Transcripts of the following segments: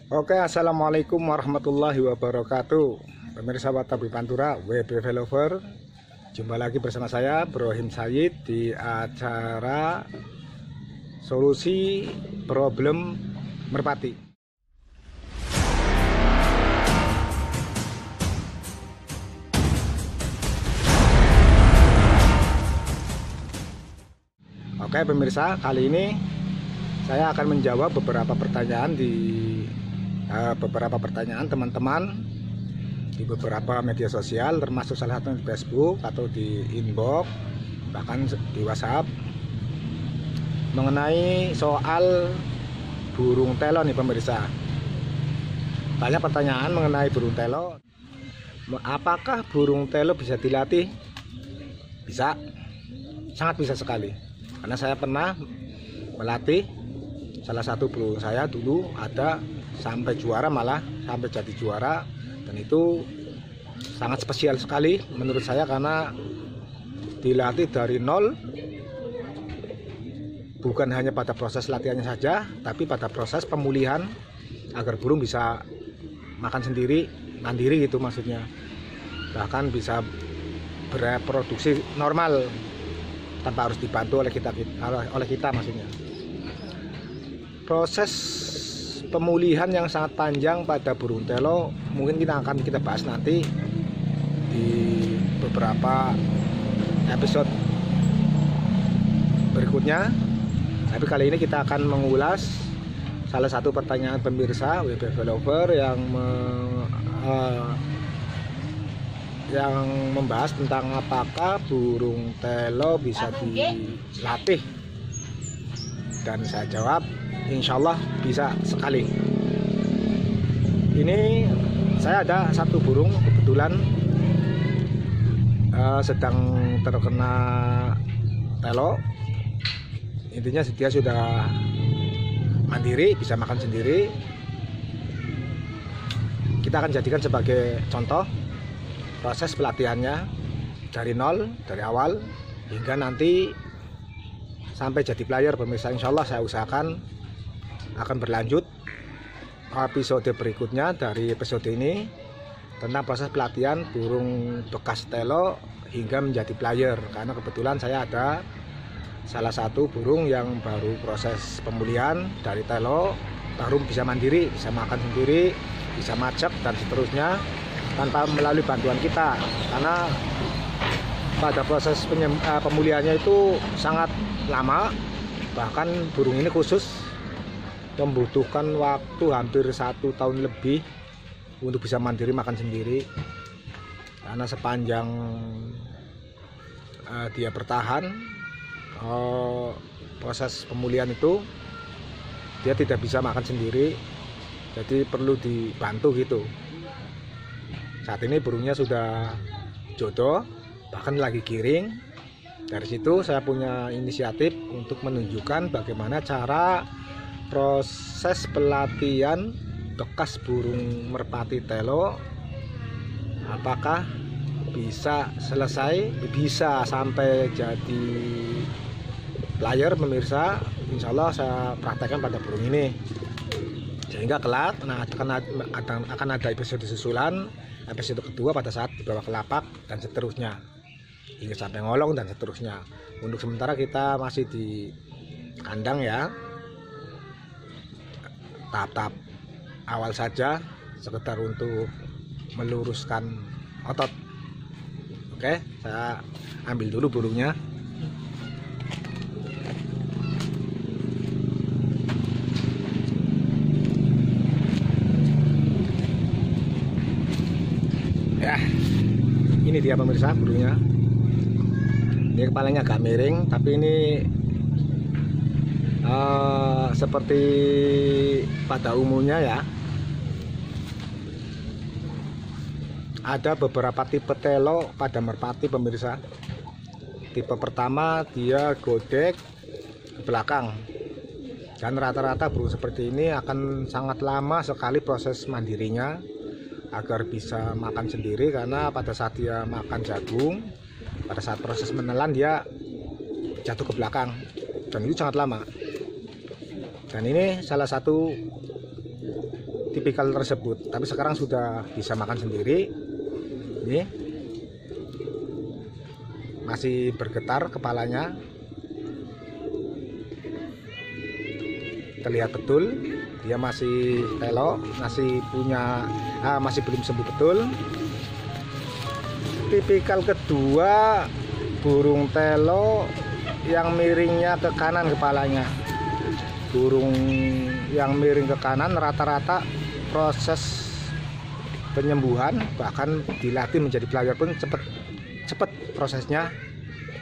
Oke, assalamualaikum warahmatullahi wabarakatuh. Pemirsa Watabi Pantura, WB Velover. Jumpa lagi bersama saya, Brohim Said, di acara Solusi Problem Merpati. Oke pemirsa, kali ini saya akan menjawab beberapa pertanyaan teman-teman di beberapa media sosial, termasuk salah satu di Facebook atau di inbox, bahkan di WhatsApp, mengenai soal burung telo nih pemirsa. Banyak pertanyaan mengenai burung telo. Apakah burung telo bisa dilatih? Bisa, sangat bisa sekali. Karena saya pernah melatih salah satu burung saya dulu, ada sampai juara, malah sampai jadi juara, dan itu sangat spesial sekali menurut saya karena dilatih dari nol, bukan hanya pada proses latihannya saja, tapi pada proses pemulihan agar burung bisa makan sendiri, mandiri gitu maksudnya, bahkan bisa bereproduksi normal tanpa harus dibantu oleh kita maksudnya. Proses pemulihan yang sangat panjang pada burung telo mungkin kita bahas nanti di beberapa episode berikutnya. Tapi kali ini kita akan mengulas salah satu pertanyaan pemirsa WB Velover yang membahas tentang apakah burung telo bisa dilatih, dan saya jawab insya Allah bisa sekali. Ini saya ada satu burung kebetulan sedang terkena telo. Intinya dia sudah mandiri, bisa makan sendiri. Kita akan jadikan sebagai contoh proses pelatihannya dari nol, dari awal hingga nanti sampai jadi player pemirsa. Insya Allah saya usahakan akan berlanjut episode berikutnya dari episode ini tentang proses pelatihan burung bekas telo hingga menjadi player. Karena kebetulan saya ada salah satu burung yang baru proses pemulihan dari telo, baru bisa mandiri, bisa makan sendiri, bisa macet dan seterusnya tanpa melalui bantuan kita. Karena pada proses pemulihannya itu sangat lama, bahkan burung ini khusus membutuhkan waktu hampir 1 tahun lebih untuk bisa mandiri makan sendiri. Karena sepanjang dia bertahan proses pemulihan itu, dia tidak bisa makan sendiri, jadi perlu dibantu gitu. Saat ini burungnya sudah jodoh, bahkan lagi giring. Dari situ saya punya inisiatif untuk menunjukkan bagaimana cara proses pelatihan bekas burung merpati telo, apakah bisa selesai, bisa sampai jadi player pemirsa. Insya Allah saya praktekkan pada burung ini, sehingga kelak akan ada episode susulan, episode kedua pada saat dibawa ke lapak dan seterusnya hingga sampai ngolong dan seterusnya. Untuk sementara kita masih di kandang ya, tahap-tahap awal saja, sekedar untuk meluruskan otot. Oke, saya ambil dulu burungnya. Ya, ini dia pemirsa burungnya. Ini kepalanya agak miring, tapi ini seperti pada umumnya ya, ada beberapa tipe telo pada merpati pemirsa. Tipe pertama dia godek ke belakang, dan rata-rata burung seperti ini akan sangat lama sekali proses mandirinya agar bisa makan sendiri. Karena pada saat dia makan jagung, pada saat proses menelan dia jatuh ke belakang, dan itu sangat lama. Dan ini salah satu tipikal tersebut, tapi sekarang sudah bisa makan sendiri. Ini masih bergetar kepalanya, terlihat betul dia masih telo, masih belum sembuh betul. Tipikal kedua, burung telo yang miringnya ke kanan kepalanya. Burung yang miring ke kanan rata-rata proses penyembuhan, bahkan dilatih menjadi player pun cepat prosesnya,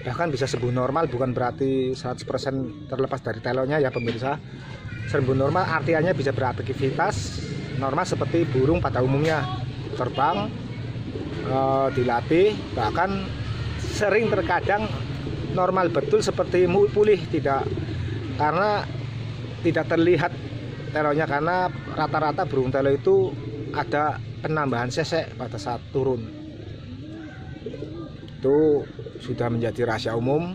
bahkan bisa sembuh normal. Bukan berarti 100% terlepas dari telonya ya pemirsa. Sembuh normal artinya bisa beraktivitas normal seperti burung pada umumnya, terbang, dilatih, bahkan sering terkadang normal betul seperti pulih, karena tidak terlihat telonya, karena rata-rata burung telo itu ada penambahan sesek pada saat turun. Itu sudah menjadi rahasia umum.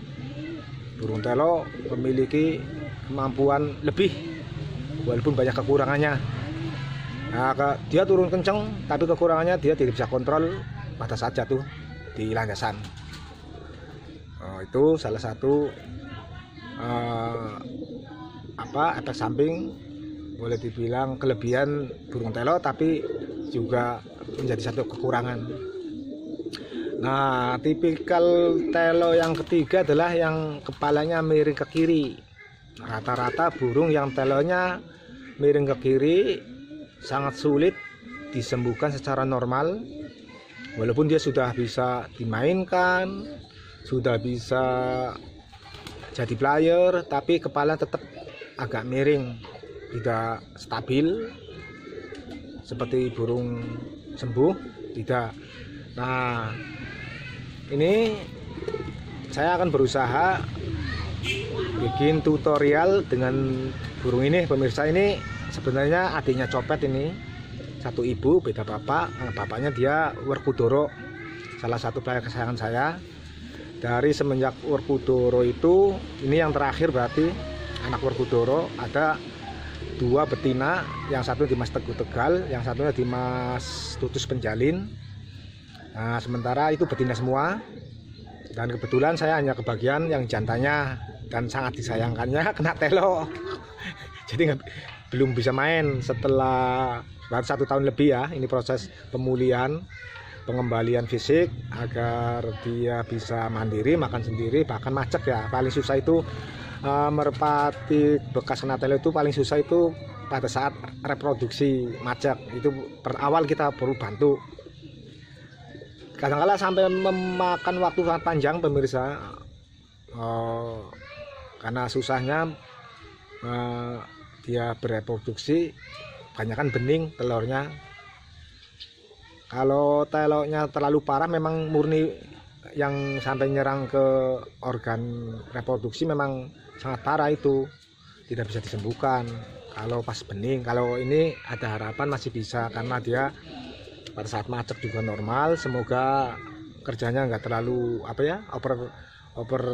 Burung telo memiliki kemampuan lebih walaupun banyak kekurangannya. Nah, dia turun kenceng tapi kekurangannya dia tidak bisa kontrol pada saat jatuh di landasan. Itu salah satu efek samping, boleh dibilang kelebihan burung telo, tapi juga menjadi satu kekurangan. Nah, tipikal telo yang ketiga adalah yang kepalanya miring ke kiri. Rata-rata burung yang telonya miring ke kiri sangat sulit disembuhkan secara normal, walaupun dia sudah bisa dimainkan, sudah bisa jadi player, tapi kepala tetap agak miring, tidak stabil seperti burung sembuh, tidak. Nah, ini saya akan berusaha bikin tutorial dengan burung ini pemirsa. Ini sebenarnya adiknya Copet, ini satu ibu beda bapak. Bapaknya dia Werkudara, salah satu player kesayangan saya. Dari semenjak Werkudara itu, ini yang terakhir berarti anak Werkudara, ada 2 betina, yang satu di Mas Teguh Tegal, yang satunya di Mas Tutus Penjalin. Nah, sementara itu betina semua, dan kebetulan saya hanya kebagian yang jantannya, dan sangat disayangkannya kena telo. Jadi belum bisa main setelah baru 1 tahun lebih ya. Ini proses pemulihan, pengembalian fisik agar dia bisa mandiri, makan sendiri, bahkan macet ya. Paling susah itu merpati bekas kena telo itu paling susah itu pada saat reproduksi macet. Itu awal kita baru bantu. Kadang-kala sampai memakan waktu sangat panjang pemirsa, karena susahnya dia bereproduksi, kebanyakan bening telurnya. Kalau telurnya terlalu parah, memang murni yang sampai nyerang ke organ reproduksi, memang sangat parah, itu tidak bisa disembuhkan kalau pas bening. Kalau ini ada harapan masih bisa, karena dia pada saat macet juga normal. Semoga kerjanya nggak terlalu over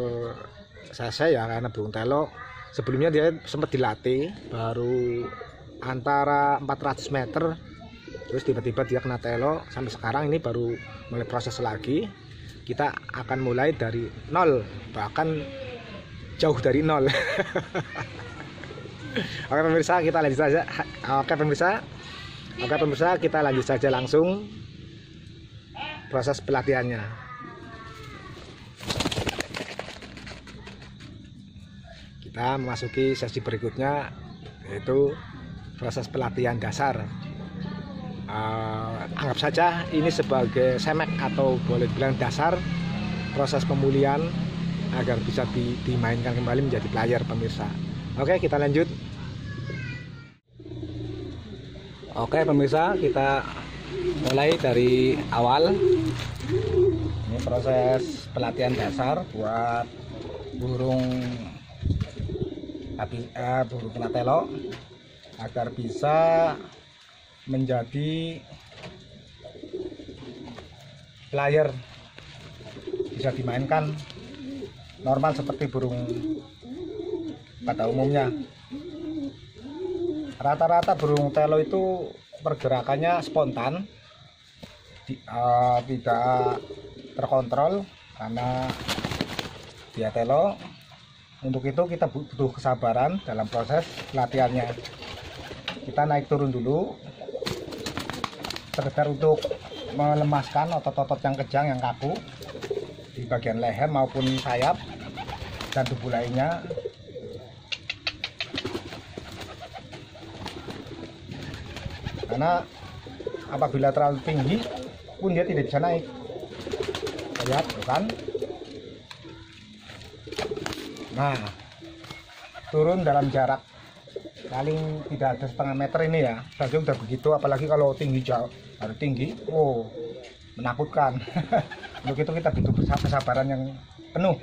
selesai ya, karena burung telo sebelumnya dia sempat dilatih baru antara 400 meter, terus tiba-tiba dia kena telo. Sampai sekarang ini baru mulai proses lagi. Kita akan mulai dari nol, bahkan jauh dari nol. Oke pemirsa, kita lanjut saja. Oke pemirsa, kita lanjut saja langsung proses pelatihannya. Kita memasuki sesi berikutnya, yaitu proses pelatihan dasar. Anggap saja ini sebagai semek atau boleh dibilang dasar proses pemulihan agar bisa dimainkan kembali menjadi player pemirsa. Oke, kita lanjut. Oke pemirsa, kita mulai dari awal. Ini proses pelatihan dasar buat burung kena telo agar bisa menjadi player, bisa dimainkan normal seperti burung pada umumnya. Rata-rata burung telo itu pergerakannya spontan, tidak terkontrol karena dia telo. Untuk itu kita butuh kesabaran dalam proses latihannya. Kita naik turun dulu sekedar untuk melemaskan otot-otot yang kejang, yang kaku di bagian leher maupun sayap dan tubuh lainnya. Karena apabila terlalu tinggi pun dia tidak bisa naik. Lihat, bukan? Nah, turun dalam jarak paling tidak ada setengah meter ini ya, saja udah begitu. Apalagi kalau tinggi, jauh harus tinggi, oh menakutkan. Untuk itu kita butuh kesabaran yang penuh.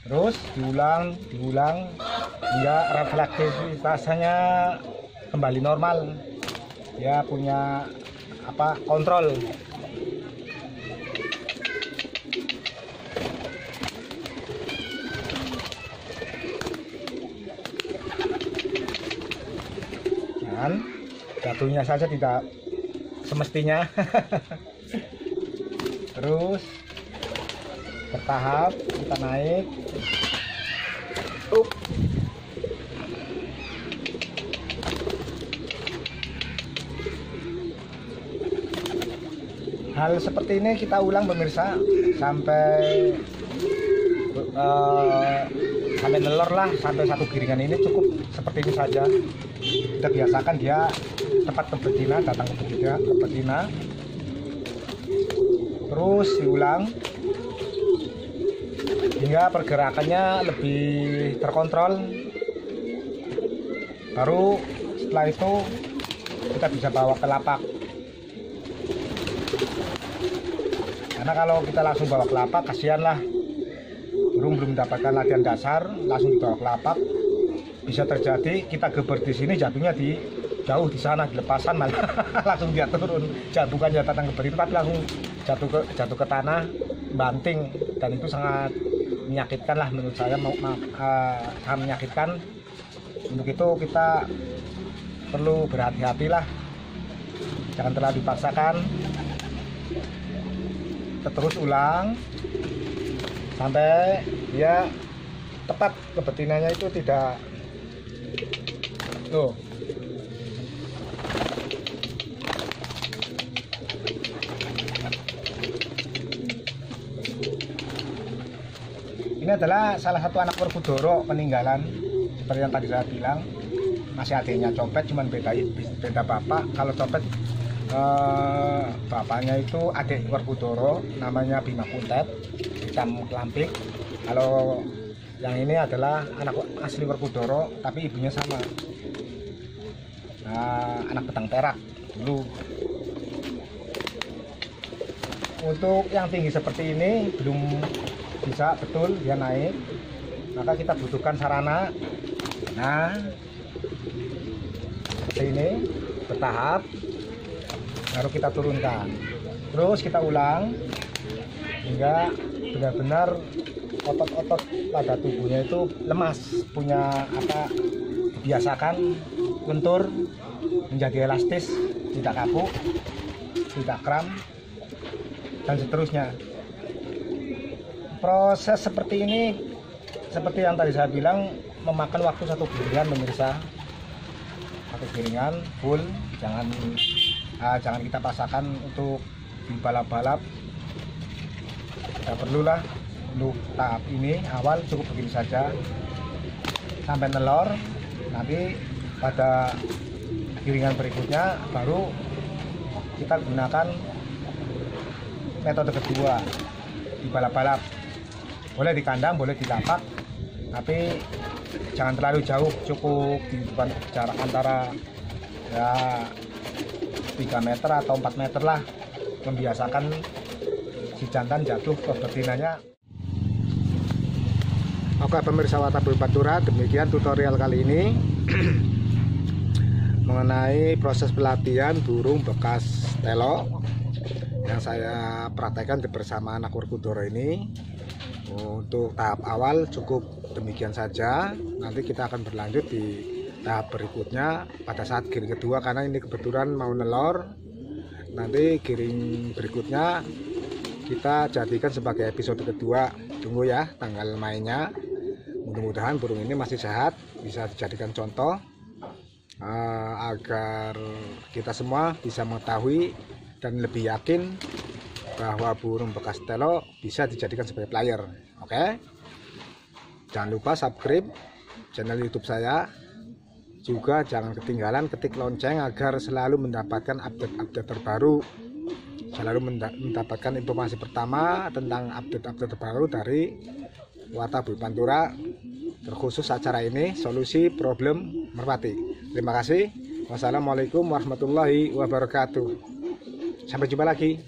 Terus diulang hingga refleksitasnya kembali normal. Dia punya kontrol. Dan jatuhnya saja tidak semestinya. Terus bertahap kita naik. Hal seperti ini kita ulang pemirsa sampai nelor lah, sampai satu giringan ini cukup seperti ini saja. Kita biasakan dia tepat ke betina, datang ke betina, terus diulang hingga pergerakannya lebih terkontrol. Baru setelah itu kita bisa bawa ke lapak. Karena kalau kita langsung bawa ke lapak, kasihan lah, burung belum mendapatkan latihan dasar, langsung dibawa ke lapak, bisa terjadi kita geber di sini, jatuhnya di jauh di sana, di lepasan malah langsung dia turun. Bukan dia datang geber itu, tapi langsung jatuh ke tanah, banting, dan itu sangat menyakitkan lah menurut saya, sangat menyakitkan. Untuk itu kita perlu berhati-hati lah, jangan terlalu dipaksakan. Terus ulang sampai dia tepat ke betinanya, itu tidak loh. Ini adalah salah satu anak Werkudara peninggalan, seperti yang tadi saya bilang. Masih adiknya Copet, cuman beda bapak. Kalau Copet bapaknya itu adik Werkudara, namanya Bima Kuntet, hitam kelampik. Kalau yang ini adalah anak asli Werkudara, tapi ibunya sama, anak Betang Perak dulu. Untuk yang tinggi seperti ini belum bisa betul dia naik, maka kita butuhkan sarana. Nah, seperti ini bertahap, baru kita turunkan. Terus kita ulang hingga benar-benar otot-otot pada tubuhnya itu lemas, punya dibiasakan lentur, menjadi elastis, tidak kaku, tidak kram, dan seterusnya. Proses seperti ini, seperti yang tadi saya bilang, memakan waktu satu giringan pemirsa. Satu giringan full, jangan kita paksakan untuk di balap-balap. Tidak perlulah. Untuk tahap ini awal cukup begini saja sampai nelor. Nanti pada giringan berikutnya baru kita gunakan metode kedua di balap-balap. Boleh di kandang, boleh di lapak, tapi jangan terlalu jauh, cukup di depan jarak antara ya 3 meter atau 4 meter lah, membiasakan si jantan jatuh ke betinanya. Oke pemirsa Wataboyo Batura, demikian tutorial kali ini mengenai proses pelatihan burung bekas telo yang saya praktekkan bersama anak Werkudara ini. Untuk tahap awal cukup demikian saja. Nanti kita akan berlanjut di tahap berikutnya pada saat giring kedua, karena ini kebetulan mau nelor. Nanti giring berikutnya kita jadikan sebagai episode kedua. Tunggu ya tanggal mainnya. Mudah-mudahan burung ini masih sehat, bisa dijadikan contoh agar kita semua bisa mengetahui dan lebih yakin bahwa burung bekas telo bisa dijadikan sebagai player. Oke, jangan lupa subscribe channel YouTube saya, juga jangan ketinggalan ketik lonceng agar selalu mendapatkan update-update terbaru, selalu mendapatkan informasi pertama tentang update-update terbaru dari Warta Bumi Pantura, terkhusus acara ini solusi problem merpati. Terima kasih. Wassalamualaikum warahmatullahi wabarakatuh. Sampai jumpa lagi.